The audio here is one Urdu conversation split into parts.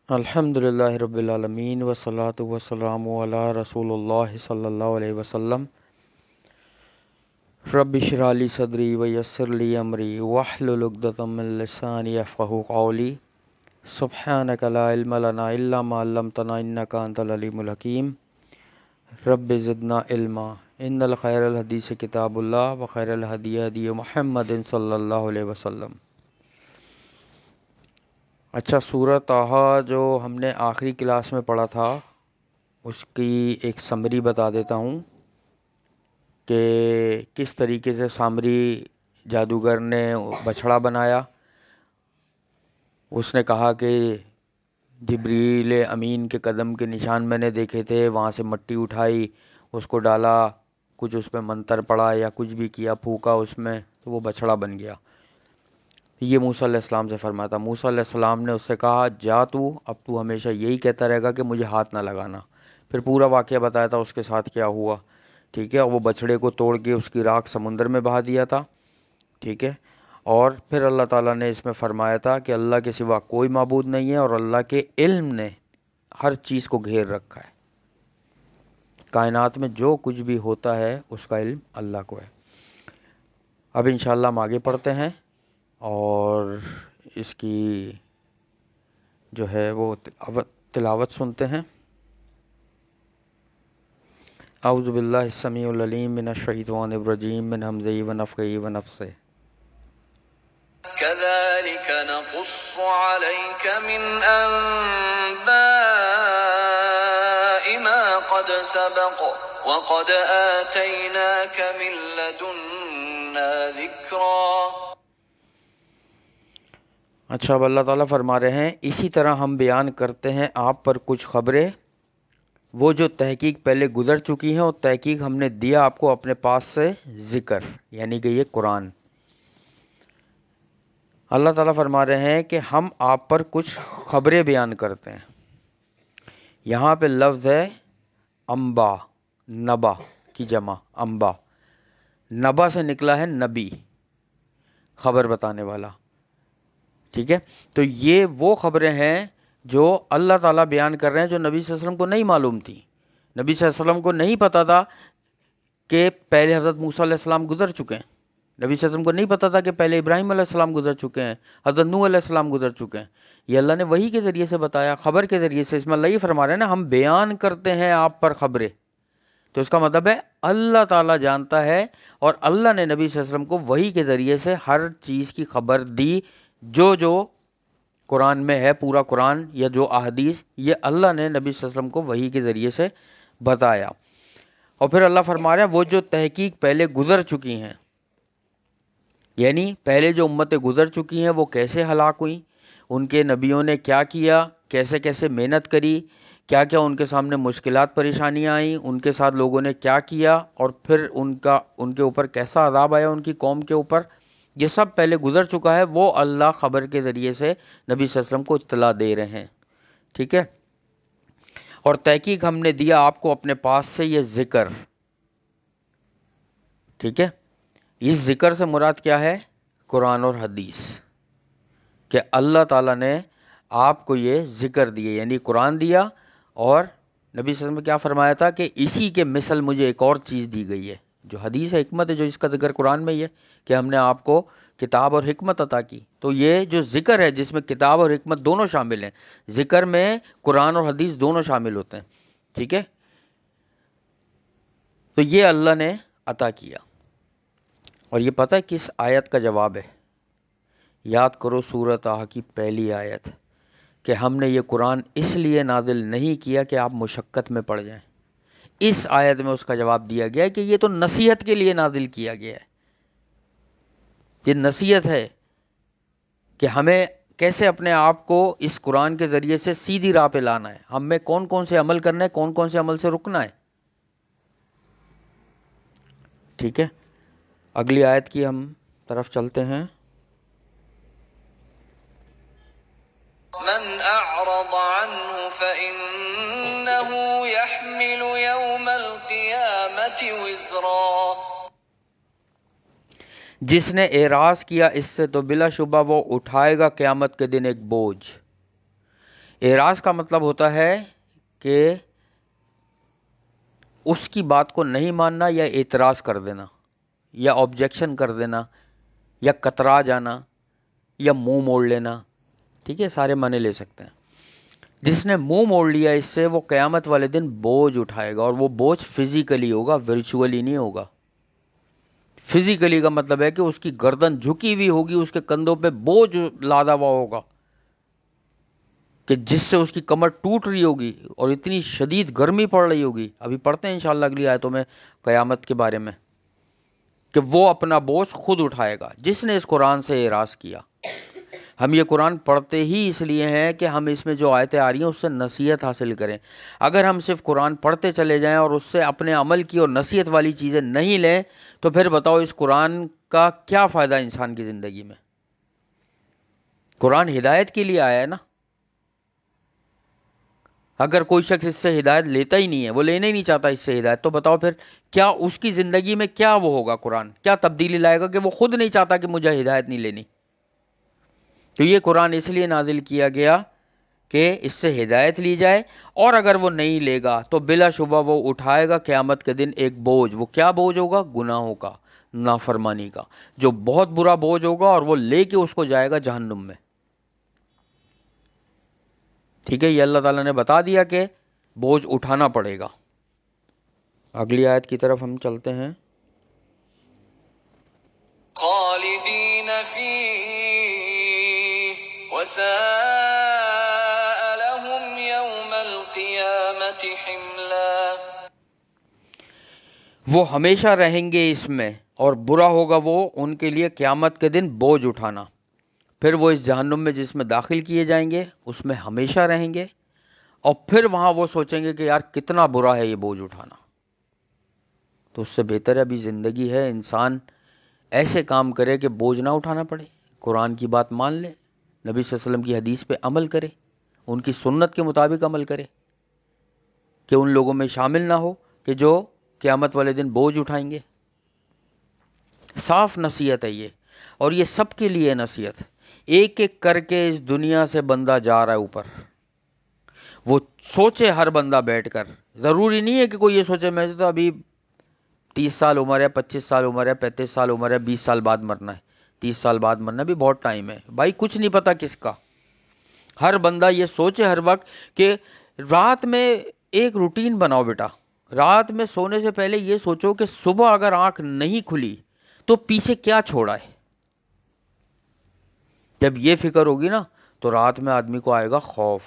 الحمدللہ رب العالمین والصلاة والسلام علی رسول اللہ صلی اللہ علیہ وسلم۔ رب اشرح لی صدری ویسر لی امری واحلل عقدۃ من لسانی یفقہوا قولی۔ سبحانک لا علم لنا الا ما علمتنا انک انت العلیم الحکیم۔ رب زدنا علما۔ ان الخیر الحدیث کتاب اللہ وخیر الہدی ہدی محمد صلی اللہ علیہ وسلم۔ اچھا، سورہ طٰہٰ جو ہم نے آخری کلاس میں پڑھا تھا اس کی ایک سمری بتا دیتا ہوں کہ کس طریقے سے سامری جادوگر نے بچھڑا بنایا۔ اس نے کہا کہ جبریل امین کے قدم کے نشان میں نے دیکھے تھے، وہاں سے مٹی اٹھائی، اس کو ڈالا، کچھ اس پہ منتر پڑا یا کچھ بھی کیا، پھونکا اس میں تو وہ بچھڑا بن گیا۔ یہ موسیٰ علیہ السلام سے فرمایا تھا۔ موسیٰ علیہ السلام نے اس سے کہا جا اب تو ہمیشہ یہی کہتا رہے گا کہ مجھے ہاتھ نہ لگانا۔ پھر پورا واقعہ بتایا تھا اس کے ساتھ کیا ہوا، ٹھیک ہے۔ وہ بچھڑے کو توڑ کے اس کی راکھ سمندر میں بہا دیا تھا، ٹھیک ہے۔ اور پھر اللہ تعالیٰ نے اس میں فرمایا تھا کہ اللہ کے سوا کوئی معبود نہیں ہے اور اللہ کے علم نے ہر چیز کو گھیر رکھا ہے۔ کائنات میں جو کچھ بھی ہوتا ہے اس کا علم اللہ کو ہے۔ اب انشاءاللہ ہم آگے پڑھتے ہیں اور اس کی جو ہے وہ تلاوت سنتے ہیں۔ اعوذ باللہ السمیع العلیم من الشیطان الرجیم من ہمزہ ونفخہ ونفثہ۔ كذلك نقص عليك من أنباء ما قد سبق وقد آتيناك من لدنا ذكرا۔ اچھا، اب اللہ تعالیٰ فرما رہے ہیں اسی طرح ہم بیان کرتے ہیں آپ پر کچھ خبریں، وہ جو تحقیق پہلے گزر چکی ہیں، اور تحقیق ہم نے دیا آپ کو اپنے پاس سے ذکر، یعنی کہ یہ قرآن۔ اللہ تعالیٰ فرما رہے ہیں کہ ہم آپ پر کچھ خبریں بیان کرتے ہیں۔ یہاں پہ لفظ ہے انبا، نبا کی جمع انبا۔ نبا سے نکلا ہے نبی، خبر بتانے والا، ٹھیک ہے۔ تو یہ وہ خبریں ہیں جو اللہ تعالیٰ بیان کر رہے ہیں جو نبی صلی اللہ علیہ وسلم کو نہیں معلوم تھی۔ نبی صلی اللہ علیہ وسلم کو نہیں پتا تھا کہ پہلے حضرت موسیٰ علیہ السلام گزر چکے ہیں۔ نبی صلی اللہ علیہ وسلم کو نہیں پتا تھا کہ پہلے ابراہیم علیہ السلام گزر چکے ہیں، حضرت نوح علیہ السلام گزر چکے ہیں۔ یہ اللہ نے وحی کے ذریعے سے بتایا، خبر کے ذریعے سے۔ اس میں اللہ یہ فرما رہے ہیں نا، ہم بیان کرتے ہیں آپ پر خبریں، تو اس کا مطلب ہے اللہ تعالیٰ جانتا ہے، اور اللہ نے نبی صلی اللہ علیہ وسلم کو وحی کے ذریعے سے ہر چیز کی خبر دی۔ جو قرآن میں ہے، پورا قرآن یا جو احادیث، یہ اللہ نے نبی صلی اللہ علیہ وسلم کو وحی کے ذریعے سے بتایا۔ اور پھر اللہ فرما رہے ہیں وہ جو تحقیق پہلے گزر چکی ہیں، یعنی پہلے جو امتیں گزر چکی ہیں وہ کیسے ہلاک ہوئیں، ان کے نبیوں نے کیا کیا، کیسے کیسے محنت کری، کیا کیا ان کے سامنے مشکلات پریشانیاں آئیں، ان کے ساتھ لوگوں نے کیا کیا، اور پھر ان کے اوپر کیسا عذاب آیا، ان کی قوم کے اوپر، یہ سب پہلے گزر چکا ہے۔ وہ اللہ خبر کے ذریعے سے نبی صلی اللہ علیہ وسلم کو اطلاع دے رہے ہیں، ٹھیک ہے۔ اور تحقیق ہم نے دیا آپ کو اپنے پاس سے یہ ذکر، ٹھیک ہے۔ اس ذکر سے مراد کیا ہے؟ قرآن اور حدیث، کہ اللہ تعالیٰ نے آپ کو یہ ذکر دیے، یعنی قرآن دیا، اور نبی صلی اللہ علیہ وسلم نے کیا فرمایا تھا کہ اسی کے مثل مجھے ایک اور چیز دی گئی ہے، جو حدیث ہے، حکمت ہے، جو اس کا ذکر قرآن میں ہی ہے کہ ہم نے آپ کو کتاب اور حکمت عطا کی۔ تو یہ جو ذکر ہے جس میں کتاب اور حکمت دونوں شامل ہیں، ذکر میں قرآن اور حدیث دونوں شامل ہوتے ہیں، ٹھیک ہے۔ تو یہ اللہ نے عطا کیا، اور یہ پتہ ہے کس آیت کا جواب ہے؟ یاد کرو سورہ طٰہٰ کی پہلی آیت، کہ ہم نے یہ قرآن اس لیے نازل نہیں کیا کہ آپ مشقت میں پڑ جائیں۔ اس آیت میں اس کا جواب دیا گیا ہے کہ یہ تو نصیحت کے لیے نازل کیا گیا ہے۔ یہ نصیحت ہے کہ ہمیں کیسے اپنے آپ کو اس قرآن کے ذریعے سے سیدھی راہ پہ لانا ہے، ہم میں کون کون سے عمل کرنا ہے، کون کون سے عمل سے رکنا ہے، ٹھیک ہے۔ اگلی آیت کی ہم طرف چلتے ہیں۔ من اعرض عنه فانه يحمل يوم القيامة وزرا۔ جس نے اعراض کیا اس سے تو بلا شبہ وہ اٹھائے گا قیامت کے دن ایک بوجھ۔ اعراض کا مطلب ہوتا ہے کہ اس کی بات کو نہیں ماننا یا اعتراض کر دینا یا آبجیکشن کر دینا یا کترا جانا یا منہ موڑ لینا. ٹھیک ہے, سارے معنی لے سکتے ہیں. جس نے منہ موڑ لیا اس سے وہ قیامت والے دن بوجھ اٹھائے گا, اور وہ بوجھ فزیکلی ہوگا, ورچولی نہیں ہوگا. فزیکلی کا مطلب ہے کہ اس کی گردن جھکی ہوئی ہوگی, اس کے کندھوں پہ بوجھ لادا ہوا ہوگا کہ جس سے اس کی کمر ٹوٹ رہی ہوگی اور اتنی شدید گرمی پڑ رہی ہوگی. ابھی پڑھتے ہیں انشاءاللہ اگلی آیتوں میں قیامت کے بارے میں, کہ وہ اپنا بوجھ خود اٹھائے گا جس نے اس قرآن سے اعراض کیا. ہم یہ قرآن پڑھتے ہی اس لیے ہیں کہ ہم اس میں جو آیتیں آ رہی ہیں اس سے نصیحت حاصل کریں. اگر ہم صرف قرآن پڑھتے چلے جائیں اور اس سے اپنے عمل کی اور نصیحت والی چیزیں نہیں لیں تو پھر بتاؤ اس قرآن کا کیا فائدہ انسان کی زندگی میں؟ قرآن ہدایت کے لیے آیا ہے نا. اگر کوئی شخص اس سے ہدایت لیتا ہی نہیں ہے, وہ لینا ہی نہیں چاہتا اس سے ہدایت, تو بتاؤ پھر کیا اس کی زندگی میں کیا وہ ہوگا؟ قرآن کیا تبدیلی لائے گا کہ وہ خود نہیں چاہتا کہ مجھے ہدایت نہیں لینی؟ تو یہ قرآن اس لیے نازل کیا گیا کہ اس سے ہدایت لی جائے, اور اگر وہ نہیں لے گا تو بلا شبہ وہ اٹھائے گا قیامت کے دن ایک بوجھ. وہ کیا بوجھ ہوگا؟ گناہوں کا, نافرمانی کا, جو بہت برا بوجھ ہوگا, اور وہ لے کے اس کو جائے گا جہنم میں. ٹھیک ہے, یہ اللہ تعالیٰ نے بتا دیا کہ بوجھ اٹھانا پڑے گا. اگلی آیت کی طرف ہم چلتے ہیں. خالدین فیہ وساء لهم یوم القیامت حملا. وہ ہمیشہ رہیں گے اس میں, اور برا ہوگا وہ ان کے لیے قیامت کے دن بوجھ اٹھانا. پھر وہ اس جہنم میں جس میں داخل کیے جائیں گے اس میں ہمیشہ رہیں گے, اور پھر وہاں وہ سوچیں گے کہ یار کتنا برا ہے یہ بوجھ اٹھانا. تو اس سے بہتر ہے ابھی زندگی ہے, انسان ایسے کام کرے کہ بوجھ نہ اٹھانا پڑے, قرآن کی بات مان لے, نبی صلی اللہ علیہ وسلم کی حدیث پہ عمل کرے, ان کی سنت کے مطابق عمل کرے, کہ ان لوگوں میں شامل نہ ہو کہ جو قیامت والے دن بوجھ اٹھائیں گے. صاف نصیحت ہے یہ, اور یہ سب کے لیے نصیحت. ایک ایک کر کے اس دنیا سے بندہ جا رہا ہے اوپر. وہ سوچے ہر بندہ بیٹھ کر, ضروری نہیں ہے کہ کوئی یہ سوچے میں تو ابھی 30 سال عمر ہے, 25 سال عمر ہے, 35 سال عمر ہے, 20 سال بعد مرنا ہے, 30 سال بعد مرنا بھی بہت ٹائم ہے. بھائی کچھ نہیں پتا کس کا. ہر بندہ یہ سوچے ہر وقت کہ رات میں ایک روٹین بناؤ بیٹا. رات میں سونے سے پہلے یہ سوچو کہ صبح اگر آنکھ نہیں کھلی تو پیچھے کیا چھوڑا ہے. جب یہ فکر ہوگی نا تو رات میں آدمی کو آئے گا خوف.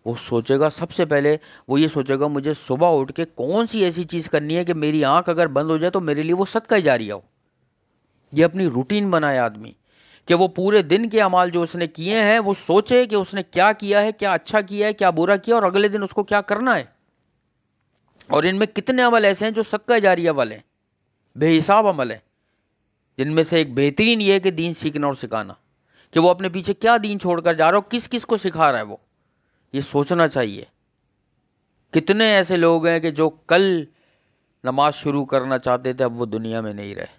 وہ سوچے گا, سب سے پہلے وہ یہ سوچے گا مجھے صبح اٹھ کے کون سی ایسی چیز کرنی ہے کہ میری آنکھ اگر بند ہو جائے تو میرے لیے وہ صدقہ جاریہ ہو. یہ اپنی روٹین بنائے آدمی کہ وہ پورے دن کے اعمال جو اس نے کیے ہیں وہ سوچے کہ اس نے کیا کیا ہے, کیا اچھا کیا ہے, کیا برا کیا, اور اگلے دن اس کو کیا کرنا ہے. اور ان میں کتنے عمل ایسے ہیں جو صدقہ جاریہ والے ہیں, بے حساب عمل ہیں. جن میں سے ایک بہترین یہ ہے کہ دین سیکھنا اور سکھانا, کہ وہ اپنے پیچھے کیا دین چھوڑ کر جا رہا ہو, کس کس کو سکھا رہا ہے. وہ یہ سوچنا چاہیے. کتنے ایسے لوگ ہیں کہ جو کل نماز شروع کرنا چاہتے تھے اب وہ دنیا میں نہیں رہے.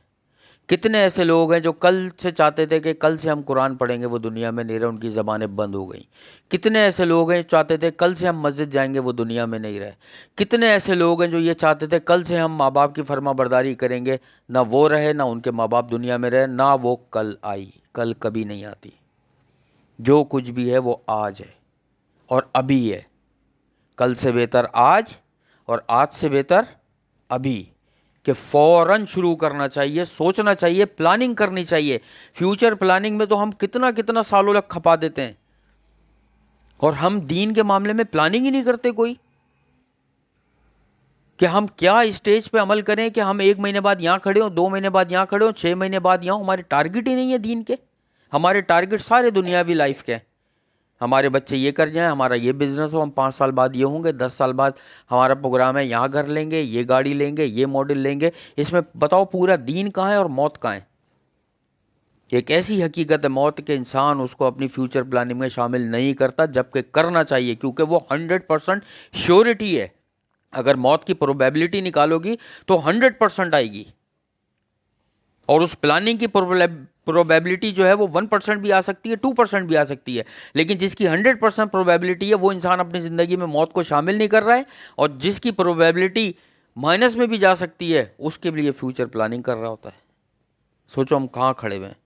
کتنے ایسے لوگ ہیں جو کل سے چاہتے تھے کہ کل سے ہم قرآن پڑھیں گے, وہ دنیا میں نہیں رہے, ان کی زبانیں بند ہو گئیں. کتنے ایسے لوگ ہیں چاہتے تھے کل سے ہم مسجد جائیں گے, وہ دنیا میں نہیں رہے. کتنے ایسے لوگ ہیں جو یہ چاہتے تھے کل سے ہم ماں باپ کی فرما برداری کریں گے, نہ وہ رہے نہ ان کے ماں باپ دنیا میں رہے, نہ وہ کل آئی, کل کبھی نہیں آتی. جو کچھ بھی ہے وہ آج ہے اور ابھی ہے. کل سے بہتر آج, اور آج سے بہتر ابھی, کہ فوراً شروع کرنا چاہیے, سوچنا چاہیے, پلاننگ کرنی چاہیے. فیوچر پلاننگ میں تو ہم کتنا کتنا سالوں تک کھپا دیتے ہیں, اور ہم دین کے معاملے میں پلاننگ ہی نہیں کرتے کوئی, کہ ہم کیا اسٹیج پہ عمل کریں, کہ ہم 1 مہینے بعد یہاں کھڑے ہوں, 2 مہینے بعد یہاں کھڑے ہوں, 6 مہینے بعد یہاں ہوں. ہمارے ٹارگٹ ہی نہیں ہے دین کے. ہمارے ٹارگٹ سارے دنیاوی لائف کے ہیں. ہمارے بچے یہ کر جائیں, ہمارا یہ بزنس ہو, ہم 5 سال بعد یہ ہوں گے, 10 سال بعد ہمارا پروگرام ہے, یہاں گھر لیں گے, یہ گاڑی لیں گے, یہ ماڈل لیں گے. اس میں بتاؤ پورا دین کہاں ہے اور موت کہاں ہے؟ ایک ایسی حقیقت ہے موت کہ انسان اس کو اپنی فیوچر پلاننگ میں شامل نہیں کرتا, جبکہ کرنا چاہیے, کیونکہ وہ 100% شیورٹی ہے. اگر موت کی پروبیبلٹی نکالو گی تو 100% آئے گی, اور اس پلاننگ کی پروبیبلٹی جو ہے وہ 1% بھی آ سکتی ہے، 2% بھی آ سکتی ہے، لیکن جس کی 100% پروبیبلٹی ہے وہ انسان اپنی زندگی میں موت کو شامل نہیں کر رہا ہے، اور جس کی پروبیبلٹی مائنس میں بھی جا سکتی ہے اس کے لیے فیوچر پلاننگ کر رہا ہوتا ہے۔ سوچو ہم کہاں کھڑے ہوئے ہیں۔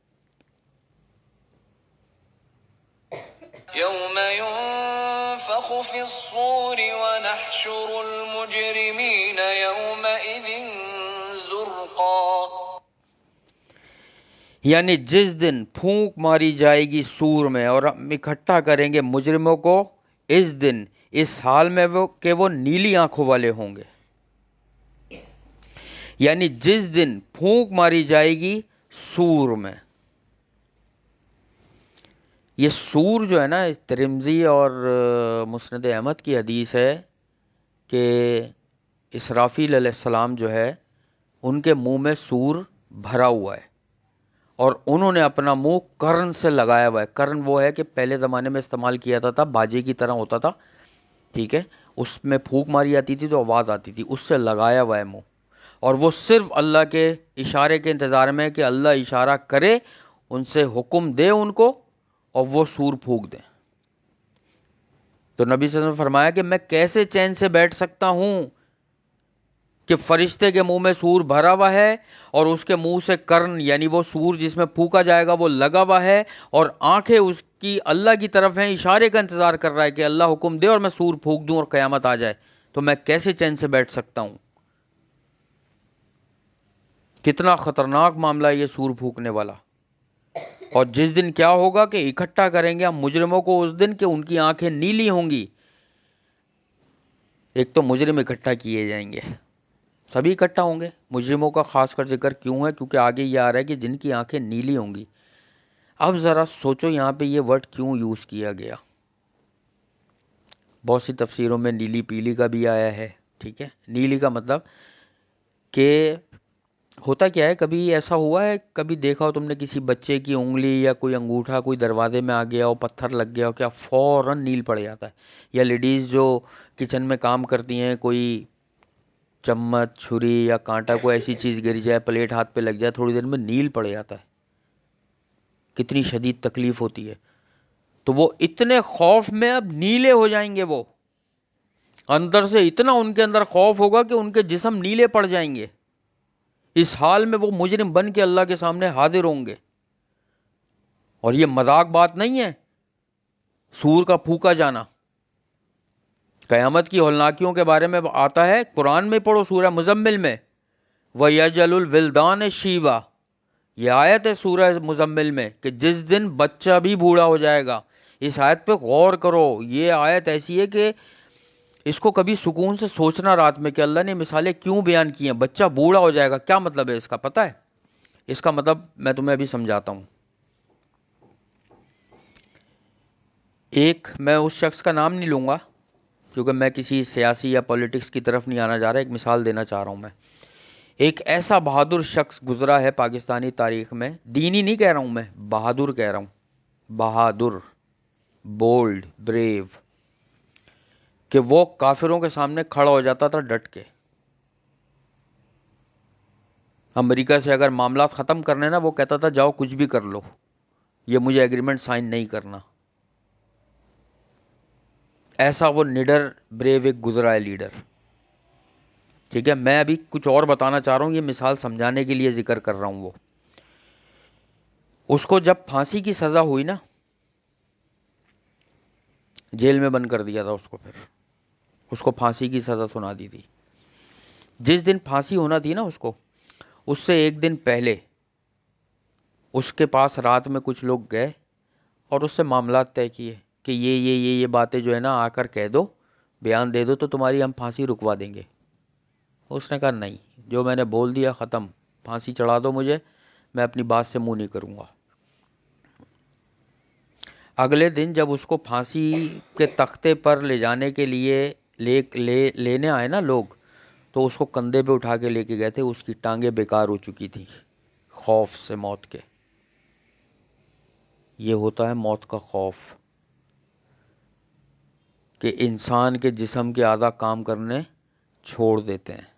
يوم ينفخ في الصور ونحشر المجرمين يومئذ زرقا، یعنی جس دن پھونک ماری جائے گی سور میں اور ہم اکٹھا کریں گے مجرموں کو اس دن، اس حال میں کہ وہ نیلی آنکھوں والے ہوں گے۔ یعنی جس دن پھونک ماری جائے گی سور میں، یہ سور جو ہے نا ترمذی اور مسند احمد کی حدیث ہے کہ اسرافیل علیہ السلام جو ہے ان کے منہ میں سور بھرا ہوا ہے، اور انہوں نے اپنا منہ کرن سے لگایا ہوا ہے۔ کرن وہ ہے کہ پہلے زمانے میں استعمال کیا جاتا تھا، باجے کی طرح ہوتا تھا، ٹھیک ہے، اس میں پھونک ماری جاتی تھی تو آواز آتی تھی، اس سے لگایا ہوا ہے منہ، اور وہ صرف اللہ کے اشارے کے انتظار میں ہے کہ اللہ اشارہ کرے، ان سے حکم دے ان کو، اور وہ سور پھونک دیں۔ تو نبی صلی اللہ علیہ وسلم نے فرمایا کہ میں کیسے چین سے بیٹھ سکتا ہوں کہ فرشتے کے منہ میں سور بھرا ہوا ہے اور اس کے منہ سے کرن یعنی وہ سور جس میں پھونکا جائے گا وہ لگا ہوا ہے، اور آنکھیں اس کی اللہ کی طرف ہیں، اشارے کا انتظار کر رہا ہے کہ اللہ حکم دے اور میں سور پھونک دوں اور قیامت آ جائے، تو میں کیسے چین سے بیٹھ سکتا ہوں؟ کتنا خطرناک معاملہ ہے یہ سور پھونکنے والا۔ اور جس دن کیا ہوگا کہ اکٹھا کریں گے ہم مجرموں کو اس دن کہ ان کی آنکھیں نیلی ہوں گی۔ ایک تو مجرم اکٹھا کیے جائیں گے، سبھی اکٹھا ہوں گے، مجرموں کا خاص کر ذکر کیوں ہے؟ کیونکہ آگے یہ آ رہا ہے کہ جن کی آنکھیں نیلی ہوں گی۔ اب ذرا سوچو یہاں پہ یہ ورڈ کیوں یوز کیا گیا؟ بہت سی تفسیروں میں نیلی پیلی کا بھی آیا ہے، ٹھیک ہے، نیلی کا مطلب کہ ہوتا کیا ہے، کبھی ایسا ہوا ہے، کبھی دیکھا ہو تم نے کسی بچے کی انگلی یا کوئی انگوٹھا کوئی دروازے میں آ گیا ہو، پتھر لگ گیا ہو، کیا فوراً نیل پڑ جاتا ہے؟ یا لیڈیز جو کچن میں کام کرتی ہیں، کوئی چمچ چھری یا کانٹا کوئی ایسی چیز گر جائے، پلیٹ ہاتھ پہ لگ جائے، تھوڑی دیر میں نیل پڑ جاتا ہے، کتنی شدید تکلیف ہوتی ہے۔ تو وہ اتنے خوف میں اب نیلے ہو جائیں گے، وہ اندر سے اتنا ان کے اندر خوف ہوگا کہ ان کے جسم نیلے پڑ جائیں گے۔ اس حال میں وہ مجرم بن کے اللہ کے سامنے حاضر ہوں گے، اور یہ مذاق بات نہیں ہے سور کا پھونکا جانا۔ قیامت کی ہولناکیوں کے بارے میں آتا ہے، قرآن میں پڑھو سورہ مزمل میں، وَيَجْعَلُ الْوِلْدَانَ شِيبًا، یہ آیت ہے سورہ مزمل میں کہ جس دن بچہ بھی بوڑھا ہو جائے گا۔ اس آیت پہ غور کرو، یہ آیت ایسی ہے کہ اس کو کبھی سکون سے سوچنا رات میں کہ اللہ نے مثالیں کیوں بیان کی ہیں۔ بچہ بوڑھا ہو جائے گا، کیا مطلب ہے اس کا پتہ ہے؟ اس کا مطلب میں تمہیں ابھی سمجھاتا ہوں۔ ایک میں اس شخص کا نام نہیں لوں گا کیونکہ میں کسی سیاسی یا پولیٹکس کی طرف نہیں آنا چاہ رہا، ایک مثال دینا چاہ رہا ہوں میں۔ ایک ایسا بہادر شخص گزرا ہے پاکستانی تاریخ میں، دینی نہیں کہہ رہا ہوں میں، بہادر کہہ رہا ہوں، بہادر، بولڈ، بریو، کہ وہ کافروں کے سامنے کھڑا ہو جاتا تھا ڈٹ کے۔ امریکہ سے اگر معاملات ختم کرنے نا، وہ کہتا تھا جاؤ کچھ بھی کر لو، یہ مجھے ایگریمنٹ سائن نہیں کرنا۔ ایسا وہ نڈر بریو ایک گزرا ہے لیڈر، ٹھیک ہے۔ میں ابھی کچھ اور بتانا چاہ رہا ہوں، یہ مثال سمجھانے کے لیے ذکر کر رہا ہوں۔ وہ اس کو جب پھانسی کی سزا ہوئی نا، جیل میں بند کر دیا تھا اس کو، پھر اس کو پھانسی کی سزا سنا دی تھی۔ جس دن پھانسی ہونا تھی نا اس کو، اس سے ایک دن پہلے اس کے پاس رات میں کچھ لوگ گئے اور اس سے معاملات طے کیے کہ یہ باتیں جو ہے نا آ کر کہہ دو، بیان دے دو تو تمہاری ہم پھانسی رکوا دیں گے۔ اس نے کہا نہیں، جو میں نے بول دیا ختم، پھانسی چڑھا دو مجھے، میں اپنی بات سے منہ نہیں کروں گا۔ اگلے دن جب اس کو پھانسی کے تختے پر لے جانے کے لیے لینے آئے نا لوگ، تو اس کو کندھے پہ اٹھا کے لے کے گئے تھے، اس کی ٹانگیں بیکار ہو چکی تھی خوف سے موت کے۔ یہ ہوتا ہے موت کا خوف، کہ انسان کے جسم کے اعضاء کام کرنے چھوڑ دیتے ہیں۔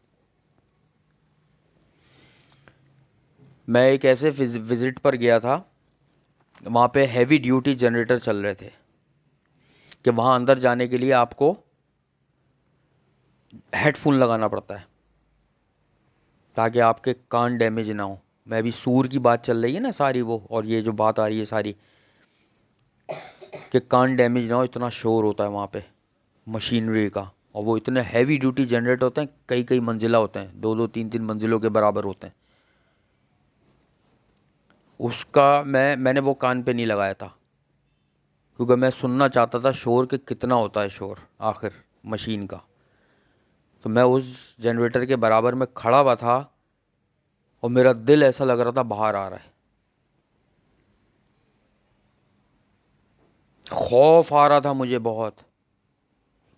میں ایک ایسے وزٹ پر گیا تھا، وہاں پہ ہیوی ڈیوٹی جنریٹر چل رہے تھے کہ وہاں اندر جانے کے لیے آپ کو ہیڈ فون لگانا پڑتا ہے تاکہ آپ کے کان ڈیمیج نہ ہو. میں ابھی سور کی بات چل رہی ہے نا ساری وہ، اور یہ جو بات آ رہی ہے ساری کہ کان ڈیمیج نہ ہو، اتنا شور ہوتا ہے وہاں پہ مشینری کا، اور وہ اتنے ہیوی ڈیوٹی جنریٹ ہوتے ہیں، کئی کئی منزلہ ہوتے ہیں، 2 2 3 3 منزلوں کے برابر ہوتے ہیں. اس کا میں نے وہ کان پہ نہیں لگایا تھا کیونکہ میں سننا چاہتا تھا شور کہ کتنا ہوتا ہے شور آخر مشین کا. تو میں اس جنریٹر کے برابر میں کھڑا ہوا تھا اور میرا دل ایسا لگ رہا تھا باہر آ رہا ہے، خوف آ رہا تھا مجھے بہت.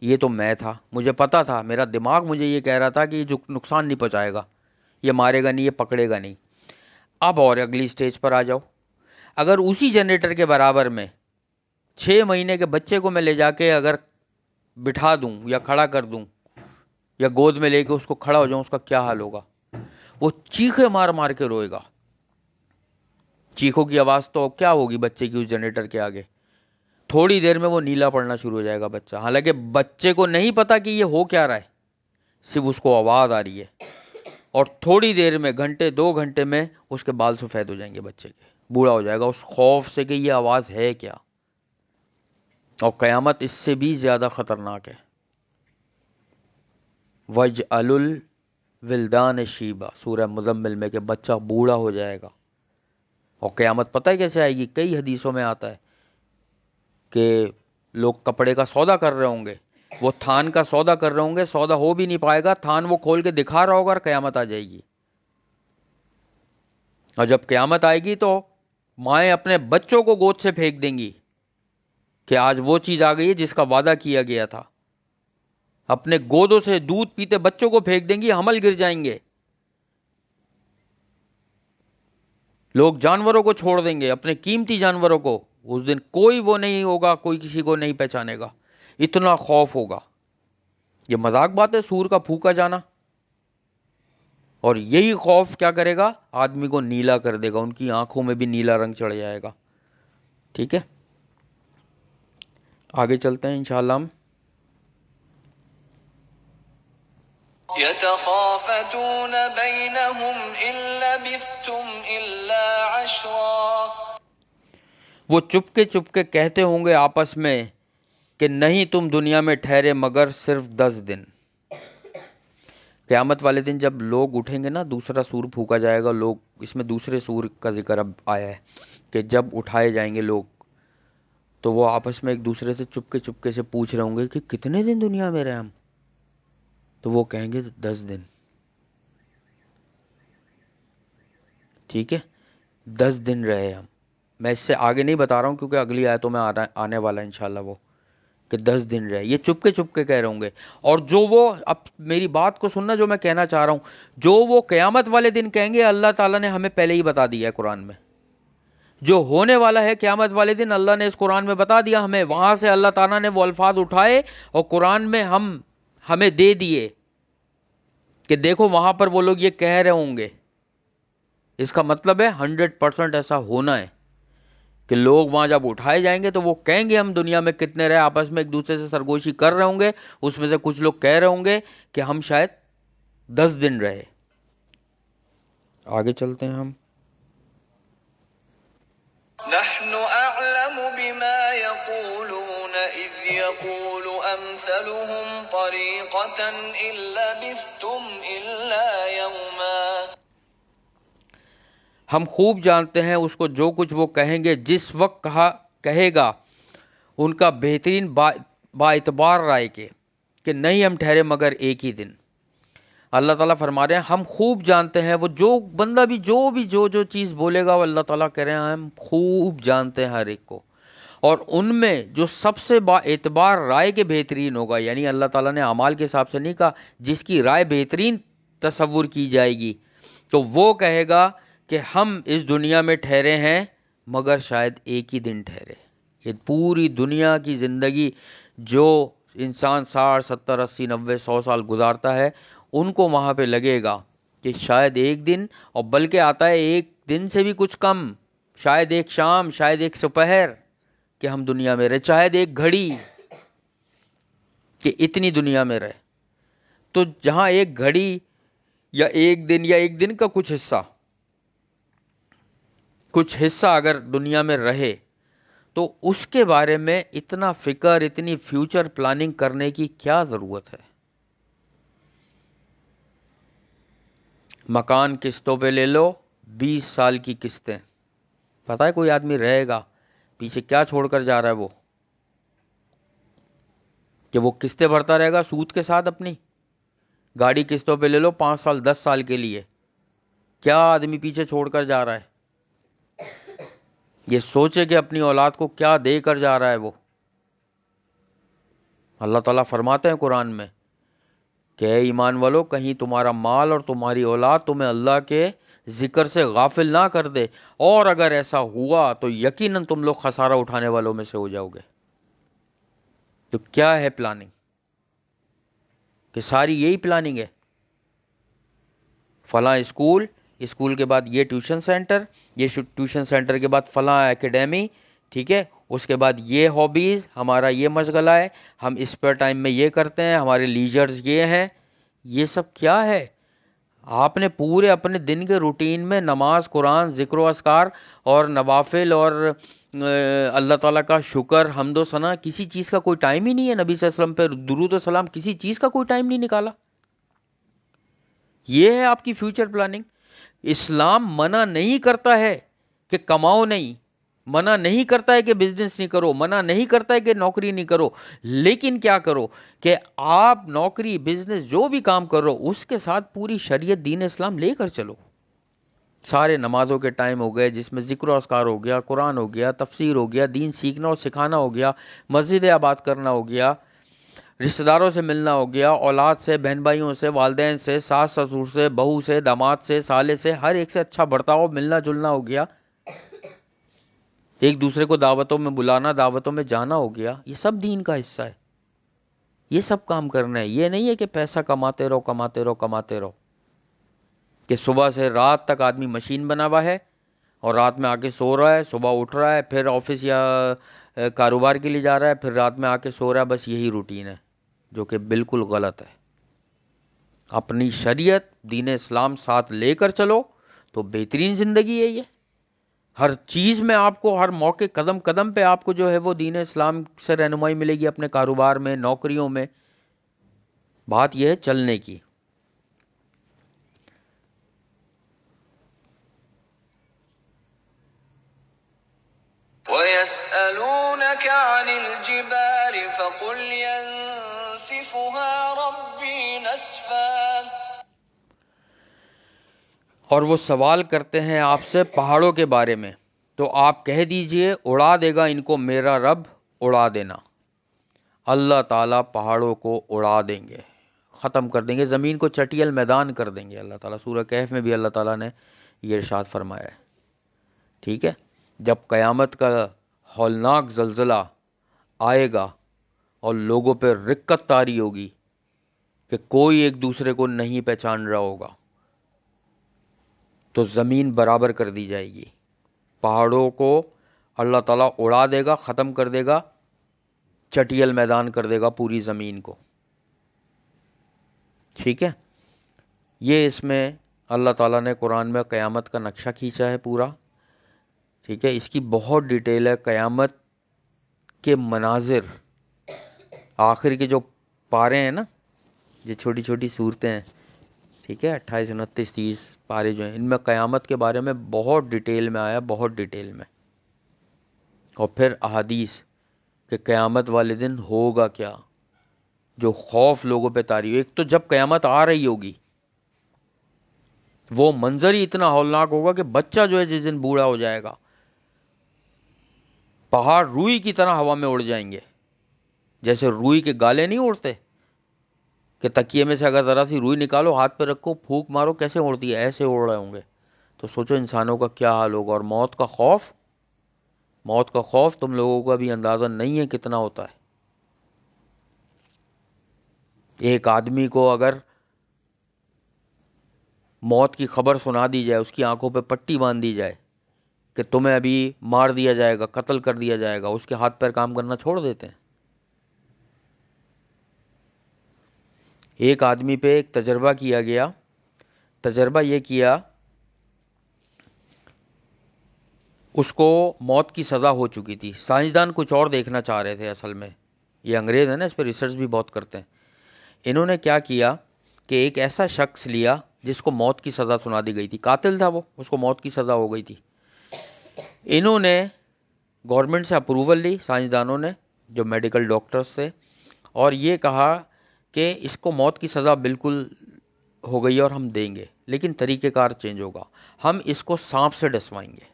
یہ تو میں تھا، مجھے پتا تھا، میرا دماغ مجھے یہ کہہ رہا تھا کہ یہ جو نقصان نہیں پہنچائے گا، یہ مارے گا نہیں، یہ پکڑے گا نہیں. اب اور اگلی سٹیج پر آ جاؤ. اگر اسی جنریٹر کے برابر میں 6 مہینے کے بچے کو میں لے جا کے اگر بٹھا دوں یا کھڑا کر دوں یا گود میں لے کے اس کو کھڑا ہو جاؤں، اس کا کیا حال ہوگا؟ وہ چیخے مار مار کے روئے گا. چیخوں کی آواز تو کیا ہوگی بچے کی اس جنریٹر کے آگے؟ تھوڑی دیر میں وہ نیلا پڑنا شروع ہو جائے گا بچہ، حالانکہ بچے کو نہیں پتا کہ یہ ہو کیا رہا ہے، صرف اس کو آواز آ رہی ہے. اور تھوڑی دیر میں، گھنٹے 2 گھنٹے میں اس کے بال سفید ہو جائیں گے بچے کے، بوڑھا ہو جائے گا اس خوف سے کہ یہ آواز ہے کیا. اور قیامت اس سے بھی زیادہ خطرناک ہے. وَجْعَلُ الْوِلْدَانَ شِيبًا، سورہ مزمل میں، کہ بچہ بوڑھا ہو جائے گا. اور قیامت پتہ ہے کیسے آئے گی؟ کئی حدیثوں میں آتا ہے کہ لوگ کپڑے کا سودا کر رہے ہوں گے، وہ تھان کا سودا کر رہے ہوں گے، سودا ہو بھی نہیں پائے گا، تھان وہ کھول کے دکھا رہا ہوگا اور قیامت آ جائے گی. اور جب قیامت آئے گی تو مائیں اپنے بچوں کو گود سے پھینک دیں گی کہ آج وہ چیز آ گئی ہے جس کا وعدہ کیا گیا تھا. اپنے گودوں سے دودھ پیتے بچوں کو پھینک دیں گی، حمل گر جائیں گے. لوگ جانوروں کو چھوڑ دیں گے، اپنے قیمتی جانوروں کو. اس دن کوئی وہ نہیں ہوگا، کوئی کسی کو نہیں پہچانے گا، اتنا خوف ہوگا. یہ مذاق بات ہے سور کا پھونکا جانا. اور یہی خوف کیا کرے گا؟ آدمی کو نیلا کر دے گا، ان کی آنکھوں میں بھی نیلا رنگ چڑھ جائے گا. ٹھیک ہے، آگے چلتے ہیں انشاءاللہ ہم. يتخافتون بينهم إن لبثتم إلا عشرا، وہ چپ کے کہتے ہوں گے آپس میں کہ نہیں تم دنیا میں ٹھہرے مگر صرف 10 دن. قیامت والے دن جب لوگ اٹھیں گے نا، دوسرا سور پھونکا جائے گا. لوگ، اس میں دوسرے سور کا ذکر اب آیا ہے کہ جب اٹھائے جائیں گے لوگ تو وہ آپس میں ایک دوسرے سے چپ کے سے پوچھ رہے ہوں گے کہ کتنے دن دنیا میں رہے ہم؟ تو وہ کہیں گے 10 دن. ٹھیک ہے، 10 دن رہے ہم. میں اس سے آگے نہیں بتا رہا ہوں کیونکہ اگلی آیتوں میں آنے والا ہے انشاءاللہ وہ، کہ 10 دن رہے. یہ چپ کے کہہ رہے ہوں گے. اور جو وہ، اب میری بات کو سننا جو میں کہنا چاہ رہا ہوں، جو وہ قیامت والے دن کہیں گے اللہ تعالیٰ نے ہمیں پہلے ہی بتا دیا ہے قرآن میں. جو ہونے والا ہے قیامت والے دن اللہ نے اس قرآن میں بتا دیا ہمیں. وہاں سے اللہ تعالیٰ نے وہ الفاظ اٹھائے اور قرآن میں ہمیں دے دیے کہ دیکھو وہاں پر وہ لوگ یہ کہہ رہے ہوں گے. اس کا مطلب ہے 100% ایسا ہونا ہے کہ لوگ وہاں جب اٹھائے جائیں گے تو وہ کہیں گے ہم دنیا میں کتنے رہے، آپس میں ایک دوسرے سے سرگوشی کر رہے ہوں گے. اس میں سے کچھ لوگ کہہ رہے ہوں گے کہ ہم شاید 10 دن رہے. آگے چلتے ہیں ہم. نحن أعلم بما يقولون إذ يقول أمثلهم طريقة إن لبثتم إلا يوما، ہم خوب جانتے ہیں اس کو جو کچھ وہ کہیں گے جس وقت کہے گا ان کا بہترین با اعتبار رائے کے کہ نہیں ہم ٹھہرے مگر ایک ہی دن. اللہ تعالیٰ فرما رہے ہیں ہم خوب جانتے ہیں. وہ جو بندہ بھی جو چیز بولے گا وہ اللہ تعالیٰ کہہ رہے ہیں ہم خوب جانتے ہیں ہر ایک کو. اور ان میں جو سب سے با اعتبار رائے کے بہترین ہوگا، یعنی اللہ تعالیٰ نے اعمال کے حساب سے نہیں کہا، جس کی رائے بہترین تصور کی جائے گی تو وہ کہے گا کہ ہم اس دنیا میں ٹھہرے ہیں مگر شاید ایک ہی دن ٹھہرے. یہ پوری دنیا کی زندگی جو انسان 60 70 80 90 100 سال گزارتا ہے، ان کو وہاں پہ لگے گا کہ شاید ایک دن، اور بلکہ آتا ہے ایک دن سے بھی کچھ کم، شاید ایک شام، شاید ایک دوپہر کہ ہم دنیا میں رہے، شاید ایک گھڑی کہ اتنی دنیا میں رہے. تو جہاں ایک گھڑی یا ایک دن کا کچھ حصہ اگر دنیا میں رہے تو اس کے بارے میں اتنا فکر، اتنی فیوچر پلاننگ کرنے کی کیا ضرورت ہے؟ مکان قسطوں پہ لے لو، 20 سال کی قسطیں. پتہ ہے کوئی آدمی رہے گا پیچھے کیا چھوڑ کر جا رہا ہے وہ؟ کہ وہ قسطیں بھرتا رہے گا سود کے ساتھ اپنی. گاڑی قسطوں پہ لے لو 5 سال 10 سال کے لیے، کیا آدمی پیچھے چھوڑ کر جا رہا ہے؟ یہ سوچے کہ اپنی اولاد کو کیا دے کر جا رہا ہے وہ. اللہ تعالیٰ فرماتے ہیں قرآن میں کہ اے ایمان والو، کہیں تمہارا مال اور تمہاری اولاد تمہیں اللہ کے ذکر سے غافل نہ کر دے، اور اگر ایسا ہوا تو یقیناً تم لوگ خسارہ اٹھانے والوں میں سے ہو جاؤ گے. تو کیا ہے پلاننگ؟ کہ ساری یہی پلاننگ ہے، فلاں اسکول کے بعد یہ ٹیوشن سینٹر، یہ ٹیوشن سینٹر کے بعد فلاں اکیڈمی، ٹھیک ہے، اس کے بعد یہ ہابیز، ہمارا یہ مشغلہ ہے، ہم اسپیئر ٹائم میں یہ کرتے ہیں، ہمارے لیجرز یہ ہیں. یہ سب کیا ہے؟ آپ نے پورے اپنے دن کے روٹین میں نماز، قرآن، ذکر و اذکار اور نوافل اور اللہ تعالیٰ کا شکر، حمد و ثنا، کسی چیز کا کوئی ٹائم ہی نہیں ہے. نبی صلی اللہ علیہ وسلم پہ درود و سلام، کسی چیز کا کوئی ٹائم نہیں نکالا. یہ ہے آپ کی فیوچر پلاننگ. اسلام منع نہیں کرتا ہے کہ کماؤ نہیں، منع نہیں کرتا ہے کہ بزنس نہیں کرو، منع نہیں کرتا ہے کہ نوکری نہیں کرو، لیکن کیا کرو کہ آپ نوکری، بزنس، جو بھی کام کر رہے ہو اس کے ساتھ پوری شریعت دین اسلام لے کر چلو. سارے نمازوں کے ٹائم ہو گئے جس میں ذکر و اذکار ہو گیا، قرآن ہو گیا، تفسیر ہو گیا، دین سیکھنا اور سکھانا ہو گیا، مسجد آباد کرنا ہو گیا، رشتہ داروں سے ملنا ہو گیا، اولاد سے، بہن بھائیوں سے، والدین سے، ساس سسر سے، بہو سے، داماد سے، سالے سے، ہر ایک سے اچھا برتاؤ، ملنا جلنا ہو گیا، ایک دوسرے کو دعوتوں میں بلانا، دعوتوں میں جانا ہو گیا. یہ سب دین کا حصہ ہے. یہ سب کام کرنا ہے. یہ نہیں ہے کہ پیسہ کماتے رہو کماتے رہو کماتے رہو، کہ صبح سے رات تک آدمی مشین بنا ہوا ہے اور رات میں آ کے سو رہا ہے، صبح اٹھ رہا ہے، پھر آفس یا کاروبار کے لیے جا رہا ہے، پھر رات میں آ کے سو رہا ہے. بس یہی روٹین ہے جو کہ بالکل غلط ہے. اپنی شریعت دین اسلام ساتھ لے کر چلو تو بہترین زندگی ہے. یہ ہر چیز میں آپ کو، ہر موقع، قدم قدم پہ آپ کو جو ہے وہ دین اسلام سے رہنمائی ملے گی، اپنے کاروبار میں، نوکریوں میں. بات یہ ہے چلنے کی. وَيَسْأَلُونَكَ عَنِ الْجِبَالِ فَقُلْ يَنسِفُهَا رَبِّي نَسْفًا. اور وہ سوال کرتے ہیں آپ سے پہاڑوں کے بارے میں، تو آپ کہہ دیجئے اڑا دے گا ان کو میرا رب اڑا دینا. اللہ تعالیٰ پہاڑوں کو اڑا دیں گے، ختم کر دیں گے، زمین کو چٹیل میدان کر دیں گے. اللہ تعالیٰ سورہ کہف میں بھی اللہ تعالیٰ نے یہ ارشاد فرمایا ہے. ٹھیک ہے، جب قیامت کا ہولناک زلزلہ آئے گا اور لوگوں پہ رکت طاری ہوگی کہ کوئی ایک دوسرے کو نہیں پہچان رہا ہوگا، تو زمین برابر کر دی جائے گی. پہاڑوں کو اللہ تعالیٰ اڑا دے گا، ختم کر دے گا، چٹیل میدان کر دے گا پوری زمین کو. ٹھیک ہے، یہ اس میں اللہ تعالیٰ نے قرآن میں قیامت کا نقشہ کھینچا ہے پورا. ٹھیک ہے، اس کی بہت ڈیٹیل ہے. قیامت کے مناظر، آخر کے جو پارے ہیں نا، یہ چھوٹی چھوٹی صورتیں ہیں، ٹھیک ہے، 28 29 30 پارے جو ہیں، ان میں قیامت کے بارے میں بہت ڈیٹیل میں آیا، بہت ڈیٹیل میں. اور پھر احادیث کہ قیامت والے دن ہوگا کیا، جو خوف لوگوں پہ طاری. ایک تو جب قیامت آ رہی ہوگی وہ منظر ہی اتنا ہولناک ہوگا کہ بچہ جو ہے جس دن بوڑھا ہو جائے گا، پہاڑ روئی کی طرح ہوا میں اڑ جائیں گے. جیسے روئی کے گالے نہیں اڑتے کہ تکیے میں سے اگر ذرا سی روئی نکالو، ہاتھ پہ رکھو، پھونک مارو، کیسے اڑتی ہے، ایسے اڑ رہے ہوں گے. تو سوچو انسانوں کا کیا حال ہوگا. اور موت کا خوف، موت کا خوف تم لوگوں کا بھی اندازہ نہیں ہے کتنا ہوتا ہے. ایک آدمی کو اگر موت کی خبر سنا دی جائے، اس کی آنکھوں پہ پٹی باندھ دی جائے کہ تمہیں ابھی مار دیا جائے گا، قتل کر دیا جائے گا، اس کے ہاتھ پیر کام کرنا چھوڑ دیتے ہیں۔ ایک آدمی پہ ایک تجربہ کیا گیا، تجربہ یہ کیا، اس کو موت کی سزا ہو چکی تھی، سائنسدان کچھ اور دیکھنا چاہ رہے تھے اصل میں، یہ انگریز ہیں نا، اس پہ ریسرچ بھی بہت کرتے ہیں۔ انہوں نے کیا کیا کہ ایک ایسا شخص لیا جس کو موت کی سزا سنا دی گئی تھی، قاتل تھا وہ، اس کو موت کی سزا ہو گئی تھی۔ انہوں نے گورنمنٹ سے اپروول لی، سائنسدانوں نے جو میڈیکل ڈاکٹرز تھے، اور یہ کہا کہ اس کو موت کی سزا بالکل ہو گئی ہے اور ہم دیں گے، لیکن طریقہ کار چینج ہوگا، ہم اس کو سانپ سے ڈسوائیں گے۔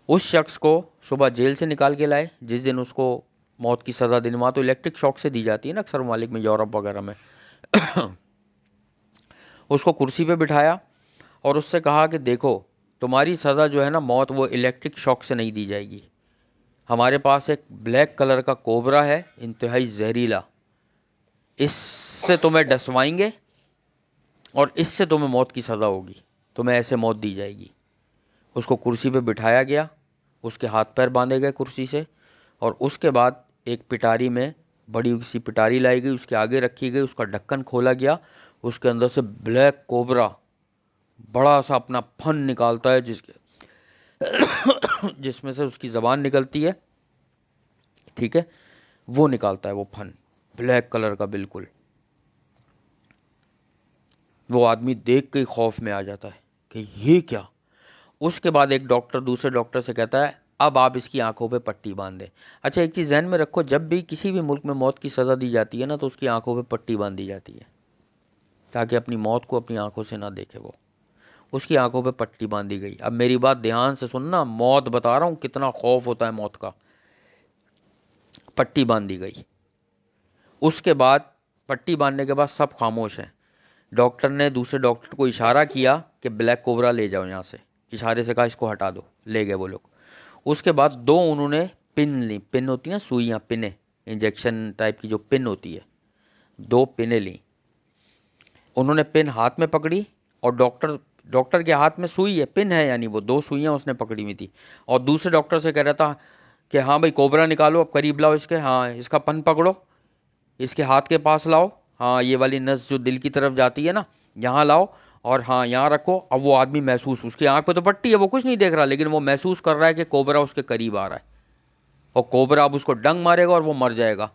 اس شخص کو صبح جیل سے نکال کے لائے، جس دن اس کو موت کی سزا دنوا، تو الیکٹرک شاک سے دی جاتی ہے نا اکثر ممالک میں، یورپ وغیرہ میں۔ اس کو کرسی پہ بٹھایا اور اس سے کہا کہ دیکھو تمہاری سزا جو ہے نا موت، وہ الیکٹرک شاک سے نہیں دی جائے گی، ہمارے پاس ایک بلیک کلر کا کوبرا ہے، انتہائی زہریلا، اس سے تمہیں ڈسوائیں گے اور اس سے تمہیں موت کی سزا ہوگی، تمہیں ایسے موت دی جائے گی۔ اس کو کرسی پہ بٹھایا گیا، اس کے ہاتھ پیر باندھے گئے کرسی سے، اور اس کے بعد ایک پٹاری میں بڑی سی پٹاری لائی گئی، اس کے آگے رکھی گئی، اس کا ڈھکن کھولا گیا، اس کے اندر سے بلیک کوبرا بڑا سا اپنا پھن نکالتا ہے، جس میں سے اس کی زبان نکلتی ہے، ٹھیک ہے، وہ نکالتا ہے وہ پھن بلیک کلر کا بالکل۔ وہ آدمی دیکھ کے ہی خوف میں آ جاتا ہے کہ یہ کیا۔ اس کے بعد ایک ڈاکٹر دوسرے ڈاکٹر سے کہتا ہے اب آپ اس کی آنکھوں پہ پٹی باندھ دیں۔ اچھا ایک چیز ذہن میں رکھو، جب بھی کسی بھی ملک میں موت کی سزا دی جاتی ہے نا، تو اس کی آنکھوں پہ پٹی باندھ دی جاتی ہے تاکہ اپنی موت کو اپنی آنکھوں سے نہ دیکھے وہ۔ اس کی آنکھوں پہ پٹی باندھی گئی۔ اب میری بات دھیان سے سننا، موت بتا رہا ہوں کتنا خوف ہوتا ہے موت کا۔ پٹی باندھی گئی، اس کے بعد پٹی باندھنے کے بعد سب خاموش ہیں۔ ڈاکٹر نے دوسرے ڈاکٹر کو اشارہ کیا کہ بلیک کوبرا لے جاؤ یہاں سے، اشارے سے کہا اس کو ہٹا دو، لے گئے وہ لوگ۔ اس کے بعد دو انہوں نے پن لی، پن ہوتی ہیں نا سوئیاں، پنیں، انجیکشن ٹائپ کی جو پن ہوتی ہے، دو پنیں لیں انہوں نے، پن ہاتھ میں پکڑی، اور ڈاکٹر کے ہاتھ میں سوئی ہے، پن ہے، یعنی وہ دو سوئیاں اس نے پکڑی ہوئی تھی، اور دوسرے ڈاکٹر سے کہہ رہا تھا کہ ہاں بھائی کوبرا نکالو، اب قریب لاؤ اس کے، ہاں اس کا پن پکڑو، اس کے ہاتھ کے پاس لاؤ، ہاں یہ والی نس جو دل کی طرف جاتی ہے نا یہاں لاؤ، اور ہاں یہاں رکھو۔ اب وہ آدمی محسوس، اس کی آنکھ پہ تو پٹی ہے، وہ کچھ نہیں دیکھ رہا، لیکن وہ محسوس کر رہا ہے کہ کوبرا اس کے قریب آ رہا ہے، اور کوبرا اب اس کو ڈنگ مارے گا اور وہ مر جائے گا۔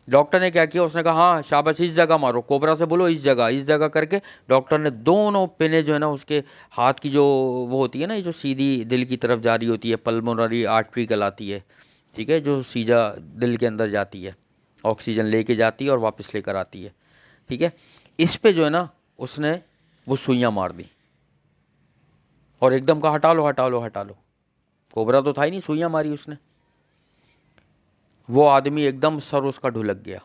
ڈاکٹر نے کیا کیا، اس نے کہا ہاں شاباش اس جگہ مارو، کوبرا سے بولو اس جگہ کر کے ڈاکٹر نے دونوں پنے جو ہے نا اس کے ہاتھ کی جو وہ ہوتی ہے نا، جو سیدھی دل کی طرف جاری ہوتی ہے، پلمونری آرٹری کہلاتی ہے، ٹھیک ہے، جو سیدھا دل کے اندر جاتی ہے، آکسیجن لے کے جاتی ہے اور واپس لے کر آتی ہے، ٹھیک ہے، اس پہ جو ہے نا اس نے وہ سوئیاں مار دی، اور ایک دم کہا ہٹا لو ہٹا لو ہٹا لو، کوبرا تو تھا ہی نہیں، سوئیاں ماری اس نے۔ وہ آدمی ایک دم سر اس کا ڈھلک گیا،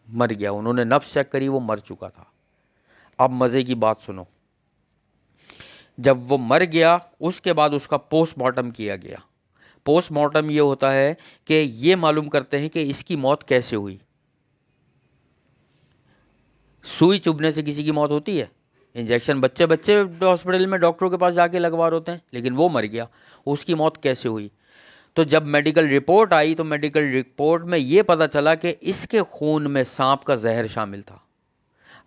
مر گیا، انہوں نے نبض چیک کری، وہ مر چکا تھا۔ اب مزے کی بات سنو، جب وہ مر گیا اس کے بعد اس کا پوسٹ مارٹم کیا گیا۔ پوسٹ مارٹم یہ ہوتا ہے کہ یہ معلوم کرتے ہیں کہ اس کی موت کیسے ہوئی۔ سوئی چبھنے سے کسی کی موت ہوتی ہے؟ انجیکشن بچے ہاسپٹل میں ڈاکٹروں کے پاس جا کے لگوا ہوتے ہیں، لیکن وہ مر گیا، اس کی موت کیسے ہوئی؟ تو جب میڈیکل رپورٹ آئی تو میڈیکل رپورٹ میں یہ پتا چلا کہ اس کے خون میں سانپ کا زہر شامل تھا۔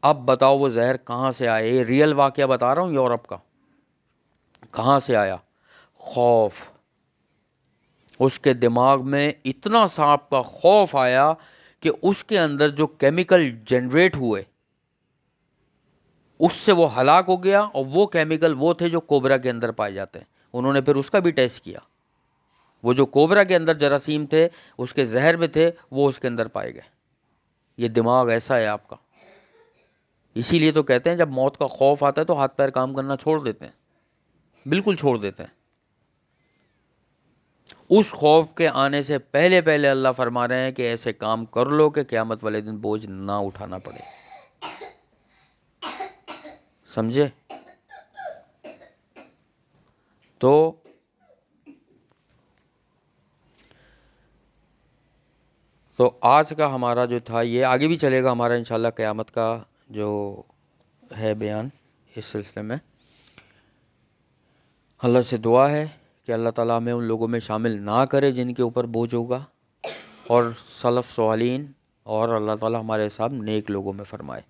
اب بتاؤ وہ زہر کہاں سے آیا؟ یہ ریئل واقعہ بتا رہا ہوں یورپ کا۔ کہاں سے آیا؟ خوف۔ اس کے دماغ میں اتنا سانپ کا خوف آیا کہ اس کے اندر جو کیمیکل جنریٹ ہوئے اس سے وہ ہلاک ہو گیا، اور وہ کیمیکل وہ تھے جو کوبرا کے اندر پائے جاتے ہیں۔ انہوں نے پھر اس کا بھی ٹیسٹ کیا، وہ جو کوبرا کے اندر جراثیم تھے اس کے زہر میں تھے، وہ اس کے اندر پائے گئے۔ یہ دماغ ایسا ہے آپ کا، اسی لیے تو کہتے ہیں جب موت کا خوف آتا ہے تو ہاتھ پیر کام کرنا چھوڑ دیتے ہیں، بالکل چھوڑ دیتے ہیں۔ اس خوف کے آنے سے پہلے پہلے اللہ فرما رہے ہیں کہ ایسے کام کر لو کہ قیامت والے دن بوجھ نہ اٹھانا پڑے، سمجھے؟ تو آج کا ہمارا جو تھا، یہ آگے بھی چلے گا ہمارا انشاءاللہ قیامت کا جو ہے بیان اس سلسلے میں۔ اللہ سے دعا ہے کہ اللہ تعالیٰ ہمیں ان لوگوں میں شامل نہ کرے جن کے اوپر بوجھ ہوگا، اور سلف صالحین، اور اللہ تعالیٰ ہمارے حساب نیک لوگوں میں فرمائے۔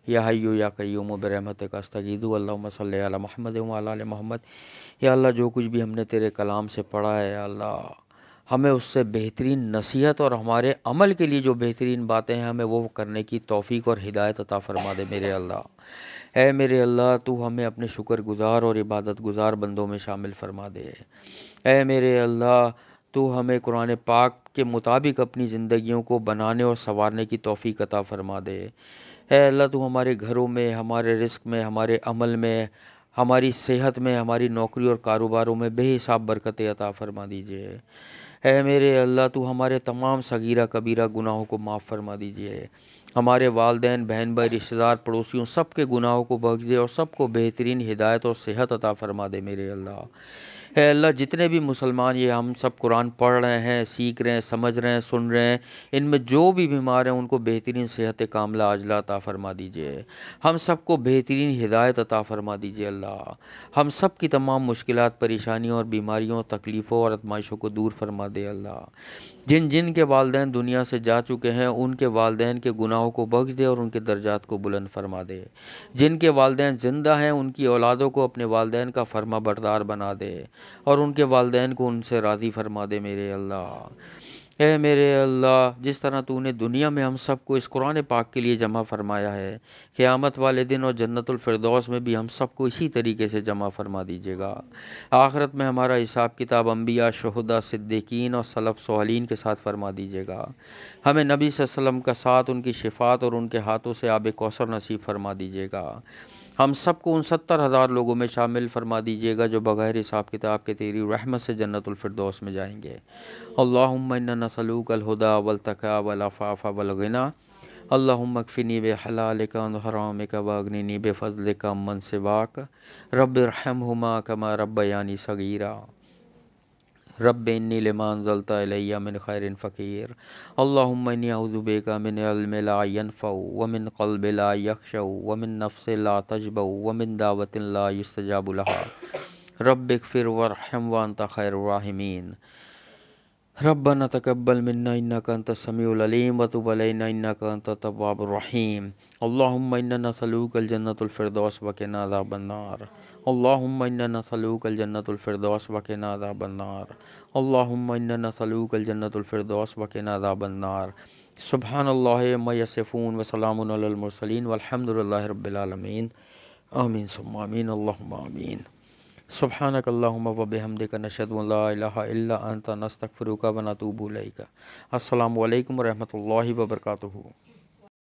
یا حیو یا قیوم برحمتک استغیث اللہم صلی علی محمد وعلی آل محمد۔ یا اللہ جو کچھ بھی ہم نے تیرے کلام سے پڑھا ہے، یا اللہ ہمیں اس سے بہترین نصیحت اور ہمارے عمل کے لیے جو بہترین باتیں ہیں ہمیں وہ کرنے کی توفیق اور ہدایت عطا فرما دے میرے اللہ۔ اے میرے اللہ تو ہمیں اپنے شکر گزار اور عبادت گزار بندوں میں شامل فرما دے۔ اے میرے اللہ تو ہمیں قرآن پاک کے مطابق اپنی زندگیوں کو بنانے اور سنوارنے کی توفیق عطا فرما دے۔ اے اللہ تو ہمارے گھروں میں، ہمارے رزق میں، ہمارے عمل میں، ہماری صحت میں، ہماری نوکری اور کاروباروں میں بے حساب برکتیں عطا فرما دیجیے۔ اے میرے اللہ تو ہمارے تمام صغیرہ کبیرہ گناہوں کو معاف فرما دیجیے۔ ہمارے والدین، بہن بھائی، رشتہ دار، پڑوسیوں سب کے گناہوں کو بخش دے اور سب کو بہترین ہدایت اور صحت عطا فرما دے میرے اللہ۔ اے اللہ جتنے بھی مسلمان یہ ہم سب قرآن پڑھ رہے ہیں، سیکھ رہے ہیں، سمجھ رہے ہیں، سن رہے ہیں، ان میں جو بھی بیمار ہیں ان کو بہترین صحت کاملہ عاجلہ عطا فرما دیجیے۔ ہم سب کو بہترین ہدایت عطا فرما دیجیے اللہ۔ ہم سب کی تمام مشکلات، پریشانیوں اور بیماریوں، تکلیفوں اور ازمائشوں کو دور فرما دے اللہ۔ جن جن کے والدین دنیا سے جا چکے ہیں ان کے والدین کے گناہوں کو بخش دے اور ان کے درجات کو بلند فرما دے۔ جن کے والدین زندہ ہیں ان کی اولادوں کو اپنے والدین کا فرما بردار بنا دے اور ان کے والدین کو ان سے راضی فرما دے میرے اللہ۔ اے میرے اللہ جس طرح تو نے دنیا میں ہم سب کو اس قرآن پاک کے لیے جمع فرمایا ہے، قیامت والے دن اور جنت الفردوس میں بھی ہم سب کو اسی طریقے سے جمع فرما دیجیے گا۔ آخرت میں ہمارا حساب کتاب انبیاء، شہداء، صدیقین اور سلف صالحین کے ساتھ فرما دیجیے گا۔ ہمیں نبی صلی اللہ علیہ وسلم کا ساتھ، ان کی شفاعت اور ان کے ہاتھوں سے آب کوثر نصیب فرما دیجیے گا۔ ہم سب کو ان 70,000 لوگوں میں شامل فرما دیجیے گا جو بغیر حساب کتاب کے تیری رحمت سے جنت الفردوس میں جائیں گے۔ اللہم انا نسألوک الہدی والتقی والعفاف والغنی، اللہم اکفنی بحلالک عن حرامک واغننی بفضلک عمن سواک، رب ارحمہما کما ربیانی صغیرا، رب انی لما انزلت الی من خیر فقیر، اللہم انی اعوذ بک من علم لا ینفع ومن قلب لا یخشع ومن نفس لا تشبع ومن دعوت لا یستجاب لها، رب اغفر وارحم وانت خیر الراحمین، ربنا تقبل منا انك انت السميع العليم وتب علينا انك انت التواب الرحيم، اللهم انا نسألوك الجنة الفردوس وقنا عذاب النار، اللهم انا نسألوك الجنة الفردوس وقنا عذاب النار، اللهم انا نسألوك الجنة الفردوس وقنا عذاب النار۔ سبحان اللہ عما یصفون وسلام علی المرسلین والحمد للہ رب العالمین، آمین ثم آمین، اللہم آمین۔ سبحانک اللہم و بحمدک نشہد ان لا الہ الا انت نستغفرک و نتوب الیک۔ السلام علیکم ورحمۃ اللہ وبرکاتہ۔